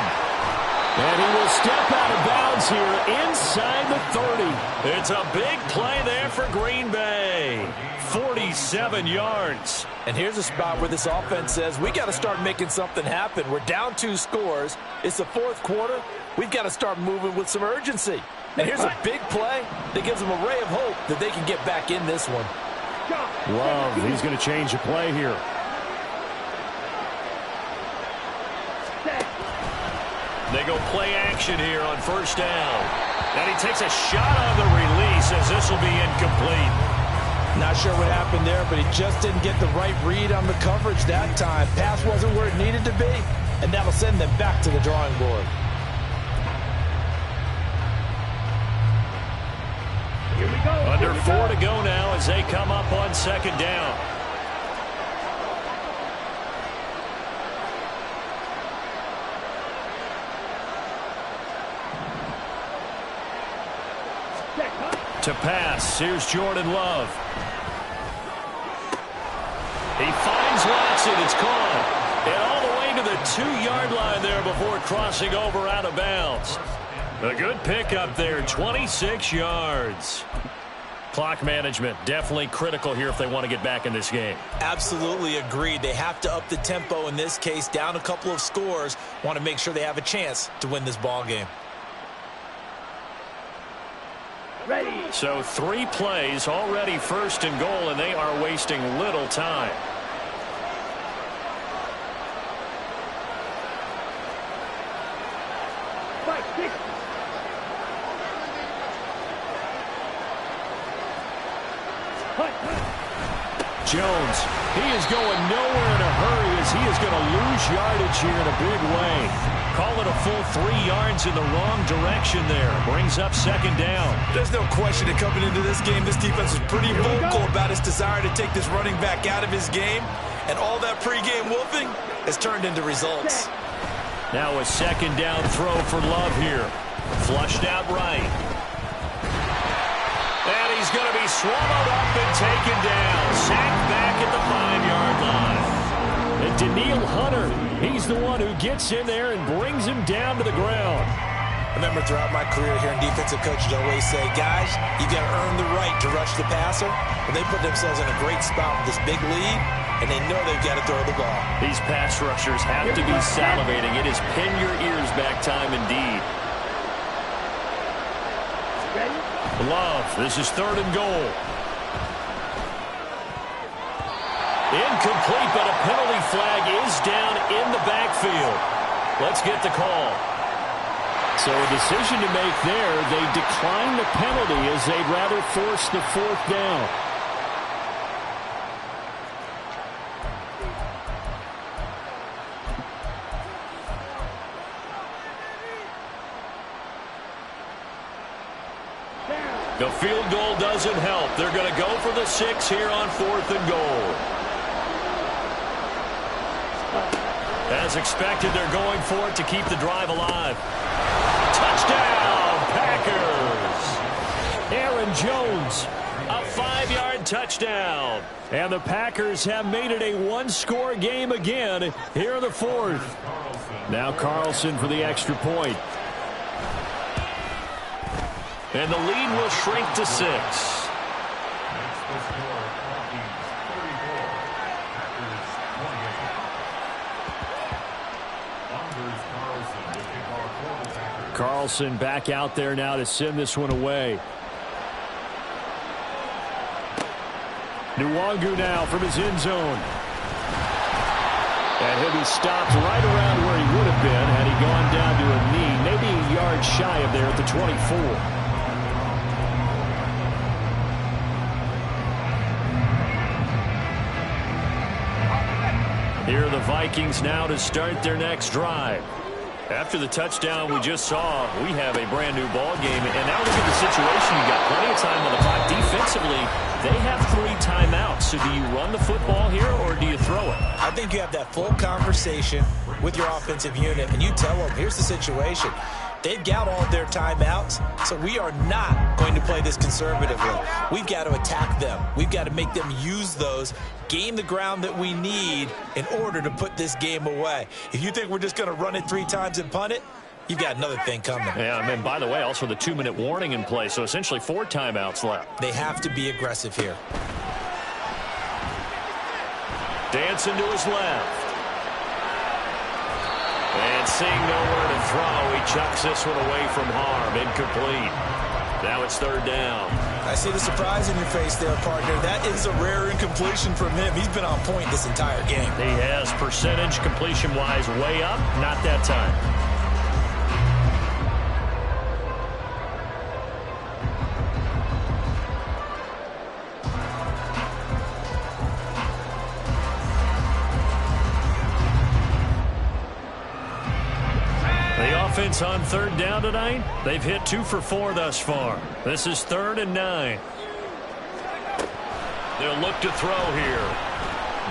And he will step out of bounds here inside the 30. It's a big play there for Green Bay. 47 yards. And here's a spot where this offense says, we got to start making something happen. We're down 2 scores. It's the fourth quarter. We've got to start moving with some urgency. And here's a big play that gives them a ray of hope that they can get back in this one. Love, he's going to change the play here. They go play action here on first down. And he takes a shot on the release as this will be incomplete. Not sure what happened there, but he just didn't get the right read on the coverage that time. Pass wasn't where it needed to be, and that'll send them back to the drawing board. Here we go. Under 4 to go now as they come up on second down. To pass, here's Jordan Love. He finds Watson, it's caught. And all the way to the 2-yard line there before crossing over out of bounds. A good pickup there, 26 yards. Clock management, definitely critical here if they want to get back in this game. Absolutely agreed. They have to up the tempo in this case, down a couple of scores. Want to make sure they have a chance to win this ball game. Ready. So 3 plays, already first and goal, and they are wasting little time. Jones, he is going nowhere in a hurry as he is going to lose yardage here in a big way. Call it a full 3 yards in the wrong direction there. Brings up second down. There's no question that coming into this game, this defense is pretty vocal about its desire to take this running back out of his game. And all that pregame wolfing has turned into results. Now a second down throw for Love here. Flushed out right. And he's going to be swallowed up and taken down. Sacked back at the 5-yard line. And Daniil Hunter, he's the one who gets in there and brings him down to the ground. I remember throughout my career here in defensive coaches always say, guys, you got to earn the right to rush the passer. And they put themselves in a great spot with this big lead, and they know they've got to throw the ball. These pass rushers have to be salivating. It is pin your ears back time indeed. Love, this is third and goal. Incomplete, but a penalty flag is down in the backfield. Let's get the call. So a decision to make there. They decline the penalty as they'd rather force the 4th down. The field goal doesn't help. They're going to go for the 6 here on 4th and goal. As expected, they're going for it to keep the drive alive. Touchdown, Packers! Aaron Jones, a 5-yard touchdown. And the Packers have made it a 1-score game again here in the 4th. Now Carlson for the extra point. And the lead will shrink to 6. Carlson back out there now to send this one away. Nwangu now from his end zone. And he'll be stopped right around where he would have been had he gone down to a knee, maybe a yard shy of there at the 24. Here are the Vikings now to start their next drive. After the touchdown we just saw, we have a brand-new ball game. And now look at the situation. You got plenty of time on the clock. Defensively, they have 3 timeouts. So do you run the football here or do you throw it? I think you have that full conversation with your offensive unit, and you tell them, here's the situation. They've got all their timeouts, so we are not going to play this conservatively. We've got to attack them. We've got to make them use those, gain the ground that we need in order to put this game away. If you think we're just going to run it 3 times and punt it, you've got another thing coming. Yeah, and by the way, also the 2-minute warning in play, so essentially 4 timeouts left. They have to be aggressive here. Dancing to his left. And seeing nowhere to throw, he chucks this one away from harm. Incomplete. Now it's 3rd down. I see the surprise in your face there, partner. That is a rare incompletion from him. He's been on point this entire game. He has percentage completion-wise way up. Not that time. Offense on 3rd down tonight. They've hit 2 for 4 thus far. This is 3rd and 9. They'll look to throw here.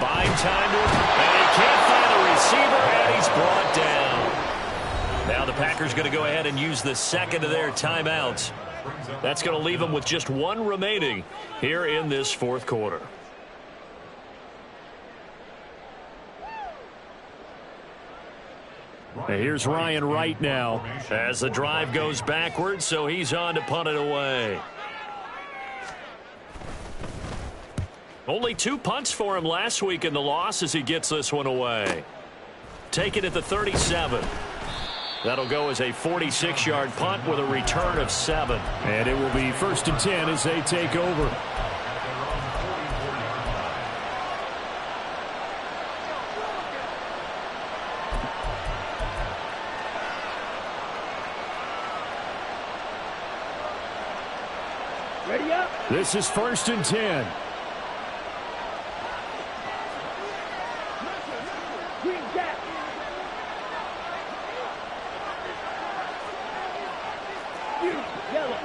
Buying time to him, and he can't find a receiver, and he's brought down. Now the Packers going to go ahead and use the 2nd of their timeouts. That's going to leave them with just 1 remaining here in this 4th quarter. Here's Ryan Wright now as the drive goes backwards, so he's on to punt it away. Only 2 punts for him last week in the loss as he gets this one away. Take it at the 37. That'll go as a 46-yard punt with a return of 7. And it will be 1st and 10 as they take over. Ready up. This is 1st and 10. Green gap. Yellow.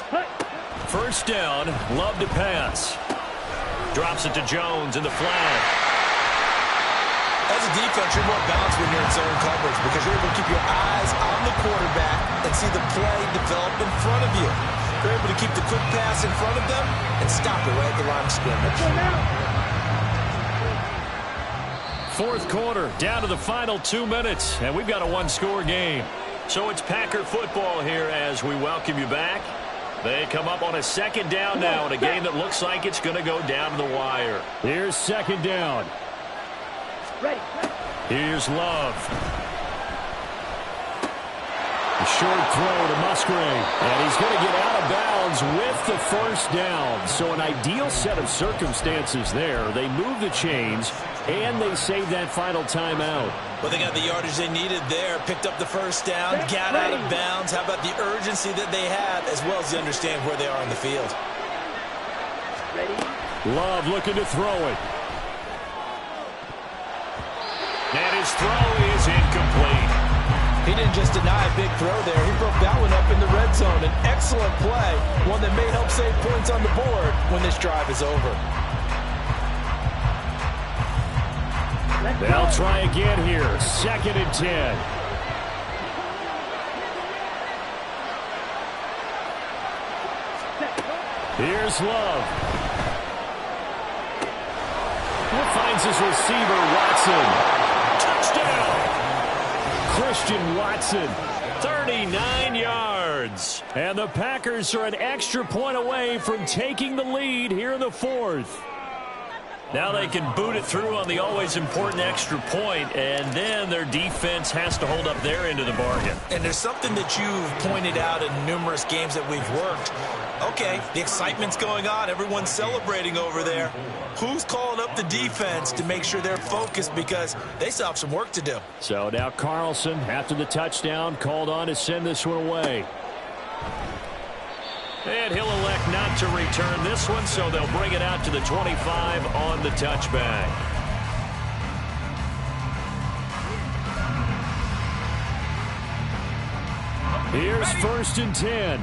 Hut. 1st down, Love to pass. Drops it to Jones in the flag. As a defense, you're more balanced when you're in zone coverage because you're able to keep your eyes on the quarterback and see the play develop in front of you. You're able to keep the quick pass in front of them and stop it right at the line of scrimmage. 4th quarter, down to the final 2 minutes, and we've got a 1-score game. So it's Packer football here as we welcome you back. They come up on a 2nd down now in a game that looks like it's going to go down to the wire. Here's 2nd down. Ready. Here's Love. A short throw to Musgrave. And he's going to get out of bounds with the 1st down. So an ideal set of circumstances there. They move the chains, and they save that final timeout. Well, they got the yardage they needed there, picked up the 1st down, got out of bounds. How about the urgency that they had, as well as they understand where they are on the field. Ready. Love looking to throw it. And his throw is incomplete. He didn't just deny a big throw there. He broke that one up in the red zone. An excellent play, one that may help save points on the board when this drive is over. They'll try again here. 2nd and 10. Here's Love. He finds his receiver, Watson. Touchdown! Christian Watson, 39 yards. And the Packers are an extra point away from taking the lead here in the 4th. Now they can boot it through on the always important extra point, and then their defense has to hold up their end of the bargain. And there's something that you've pointed out in numerous games that we've worked. Okay, the excitement's going on. Everyone's celebrating over there. Who's calling up the defense to make sure they're focused because they still have some work to do? So now Carlson, after the touchdown, called on to send this one away. And he'll elect not to return this one, so they'll bring it out to the 25 on the touchback. Here's 1st and 10.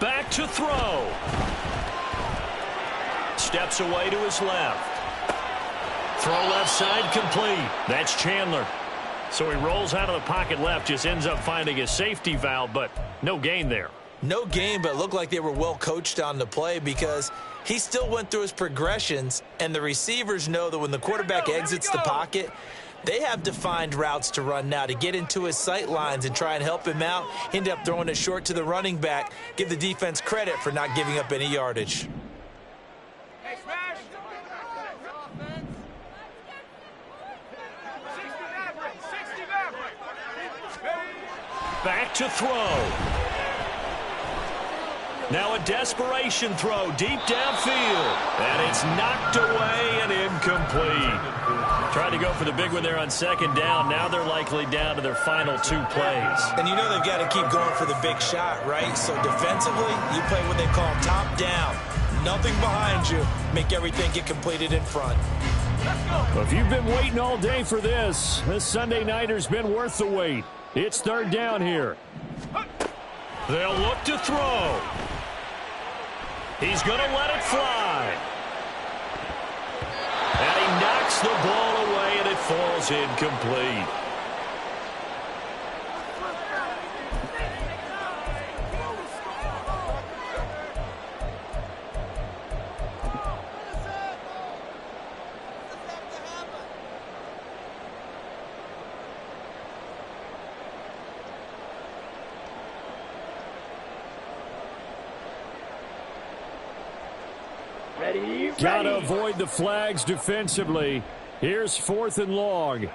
Back to throw. Steps away to his left. Throw left side complete. That's Chandler. So he rolls out of the pocket left, just ends up finding a safety valve, but no gain there. No gain, but it looked like they were well coached on the play because he still went through his progressions, and the receivers know that when the quarterback exits the pocket, they have defined routes to run now to get into his sight lines and try and help him out. He ended up throwing it short to the running back. Give the defense credit for not giving up any yardage. Back to throw. Now a desperation throw deep downfield. And it's knocked away and incomplete. Tried to go for the big one there on 2nd down. Now they're likely down to their final 2 plays. And you know they've got to keep going for the big shot, right? So defensively, you play what they call top down. Nothing behind you. Make everything get completed in front. Well, if you've been waiting all day for this Sunday nighter's been worth the wait. It's 3rd down here. They'll look to throw. He's going to let it fly. And he knocks the ball away, and it falls incomplete. Got to avoid the flags defensively. Here's 4th and long.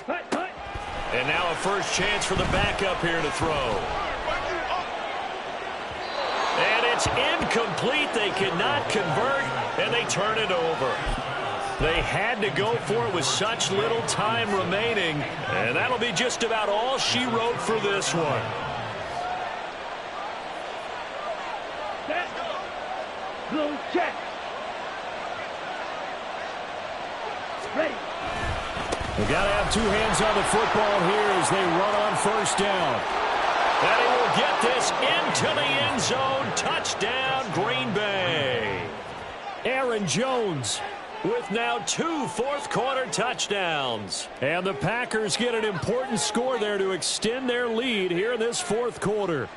And now a first chance for the backup here to throw. And it's incomplete. They cannot convert, and they turn it over. They had to go for it with such little time remaining, and that'll be just about all she wrote for this one. Blue check. Ready. They got to have 2 hands on the football here as they run on 1st down. And he will get this into the end zone. Touchdown, Green Bay. Aaron Jones with now 2 fourth-quarter touchdowns. And the Packers get an important score there to extend their lead here in this 4th quarter.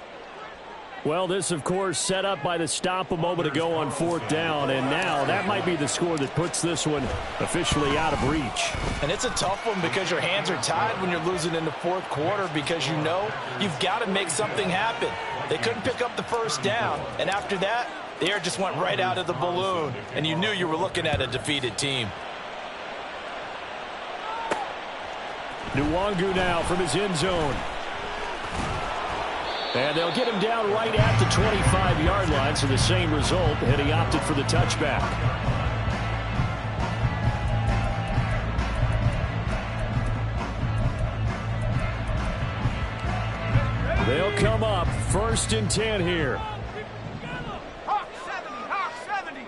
Well, this, of course, set up by the stop a moment ago on 4th down, and now that might be the score that puts this one officially out of reach. And it's a tough one because your hands are tied when you're losing in the 4th quarter because you know you've got to make something happen. They couldn't pick up the 1st down, and after that, the air just went right out of the balloon, and you knew you were looking at a defeated team. Nwangu now from his end zone. And they'll get him down right at the 25-yard line, so the same result, and he opted for the touchback. They'll come up 1st and 10 here. Hawk 70, Hawk 70.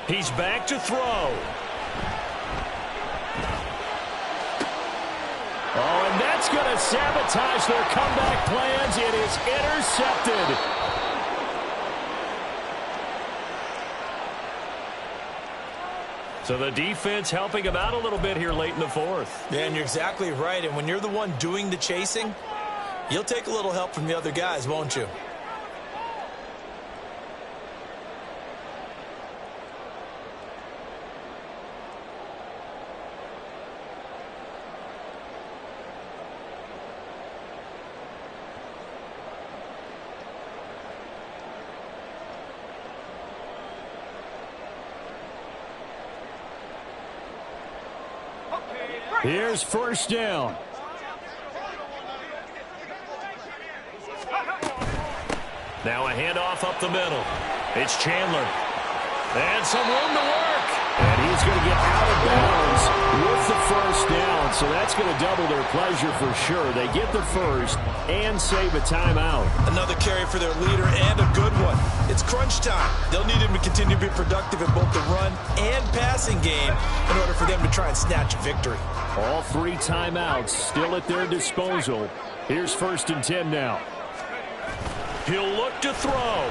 He's back to throw. Oh, and that's going to sabotage their comeback plans. It is intercepted. So the defense helping him out a little bit here late in the fourth. Yeah, and you're exactly right. And when you're the one doing the chasing, you'll take a little help from the other guys, won't you? Here's first down. Now a handoff up the middle. It's Chandler. And some room to work. And he's going to get out of bounds with the first down. So that's going to double their pleasure for sure. They get the first and save a timeout. Another carry for their leader and a good one. It's crunch time. They'll need him to continue to be productive in both the run and passing game in order for them to try and snatch a victory. All 3 timeouts still at their disposal. Here's first and 10 now. He'll look to throw.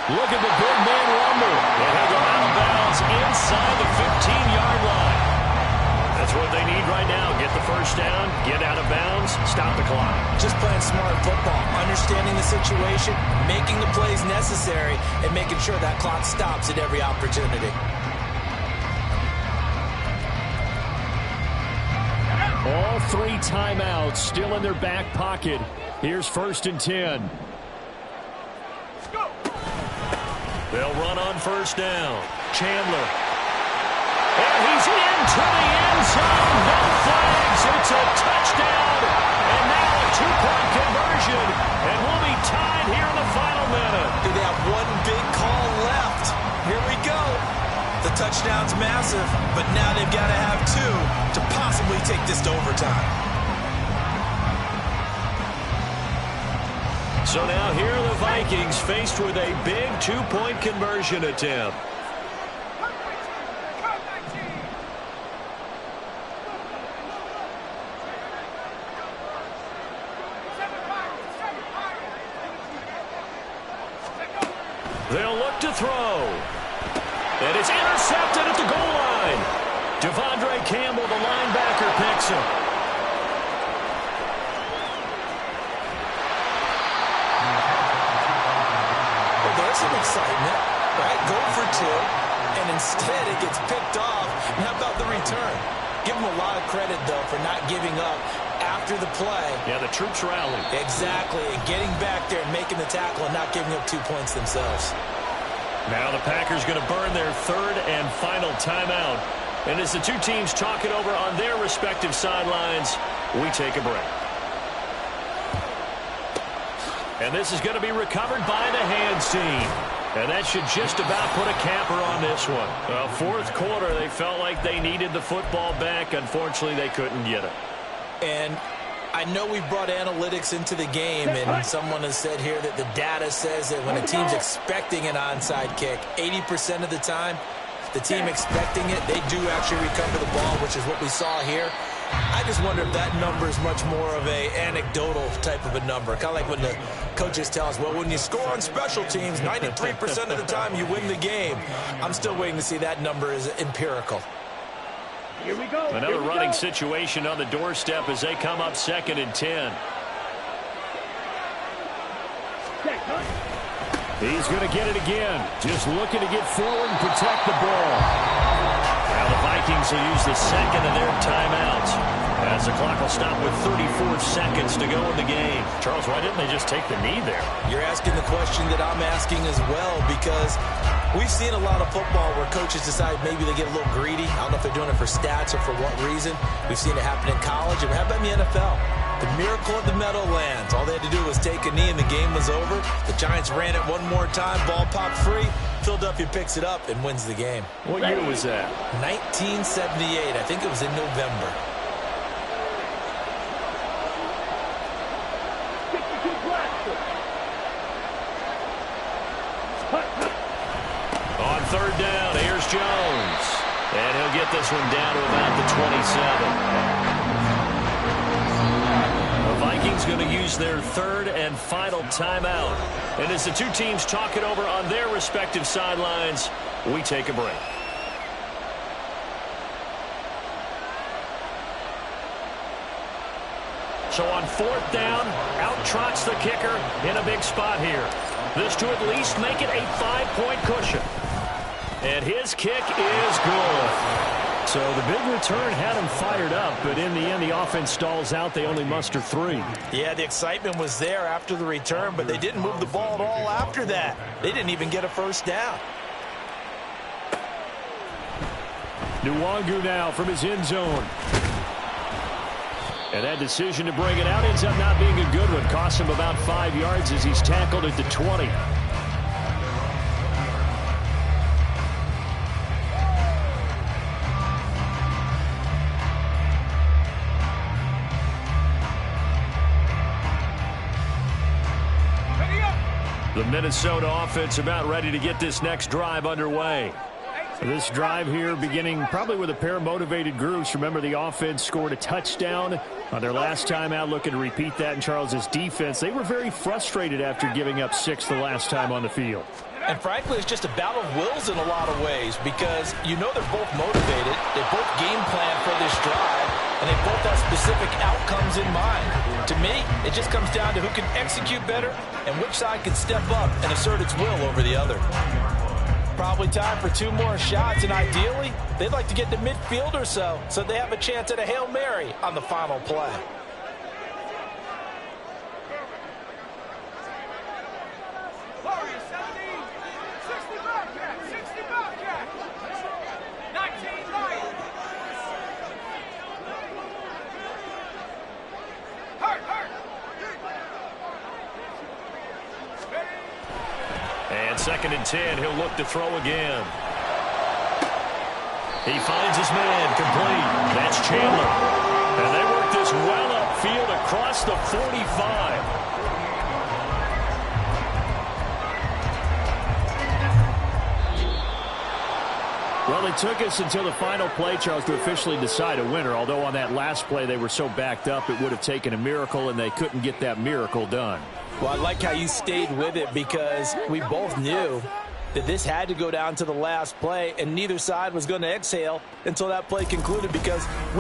Look at the big man rumble. And he'll go out of bounds inside the 15-yard line. That's what they need right now. Get the first down, get out of bounds, stop the clock. Just playing smart football, understanding the situation, making the plays necessary, and making sure that clock stops at every opportunity. All 3 timeouts still in their back pocket. Here's first and 10. They'll run on first down. Chandler. And he's into the end zone. No flags. It's a touchdown. And now a 2-point conversion. And we'll be tied here in the final minute. They have one big call left. Here we go. The touchdown's massive, but now they've got to have 2 to possibly take this to overtime. So now here are the Vikings faced with a big 2-point conversion attempt. They'll look to throw. And it's intercepted at the goal line. Devondre Campbell, the linebacker, picks him. There's some excitement, right? Go for 2, and instead it gets picked off. And how about the return? Give them a lot of credit, though, for not giving up after the play. Yeah, the troops rallied. Exactly, and getting back there and making the tackle and not giving up 2 points themselves. Now the Packers going to burn their 3rd and final timeout. And as the 2 teams talk it over on their respective sidelines, we take a break. And this is going to be recovered by the hands team. And that should just about put a capper on this one. Well, 4th quarter, they felt like they needed the football back. Unfortunately, they couldn't get it. And I know we brought analytics into the game, and someone has said here that the data says that when a team's expecting an onside kick, 80% of the time, the team expecting it, they do actually recover the ball, which is what we saw here. I just wonder if that number is much more of a anecdotal type of a number. Kind of like when the coaches tell us, well, when you score on special teams, 93% of the time you win the game. I'm still waiting to see that number is empirical. Here we go. Another running situation on the doorstep as they come up 2nd and 10. He's going to get it again. Just looking to get forward and protect the ball. Now the Vikings will use the 2nd of their timeouts as the clock will stop with 34 seconds to go in the game. Charles, why didn't they just take the knee there? You're asking the question that I'm asking as well, because we've seen a lot of football where coaches decide maybe they get a little greedy. I don't know if they're doing it for stats or for what reason. We've seen it happen in college, and how about in the NFL? The miracle of the Meadowlands. All they had to do was take a knee and the game was over. The Giants ran it one more time. Ball popped free. Philadelphia picks it up and wins the game. What year was that? 1978. I think it was in November. On 3rd down, here's Jones. And he'll get this one down to about the 27. The Vikings going to use their 3rd and final timeout. And as the 2 teams talk it over on their respective sidelines, We take a break. So on 4th down, out trots the kicker in a big spot here. This to at least make it a 5-point cushion. And his kick is good. So the big return had him fired up, but in the end, the offense stalls out. They only muster 3. Yeah, the excitement was there after the return, but they didn't move the ball at all after that. They didn't even get a first down. Nwangu now from his end zone. And that decision to bring it out ends up not being a good one. Costs him about 5 yards as he's tackled at the 20. The Minnesota offense about ready to get this next drive underway. This drive here beginning probably with a pair of motivated groups. Remember, the offense scored a touchdown on their last time out. Looking to repeat that in Charles's defense. They were very frustrated after giving up 6 the last time on the field. And frankly, it's just a battle of wills in a lot of ways because you know they're both motivated. They both game plan for this drive, and they both have specific outcomes in mind. To me, it just comes down to who can execute better and which side can step up and assert its will over the other. Probably time for 2 more shots, and ideally, they'd like to get to midfield or so they have a chance at a Hail Mary on the final play. And 2nd and 10, he'll look to throw again. He finds his man complete. That's Chandler. And they work this well upfield across the 45. Well, it took us until the final play, Charles, to officially decide a winner. Although on that last play they were so backed up, it would have taken a miracle, and they couldn't get that miracle done. Well, I like how you stayed with it because we both knew that this had to go down to the last play, and neither side was going to exhale until that play concluded because we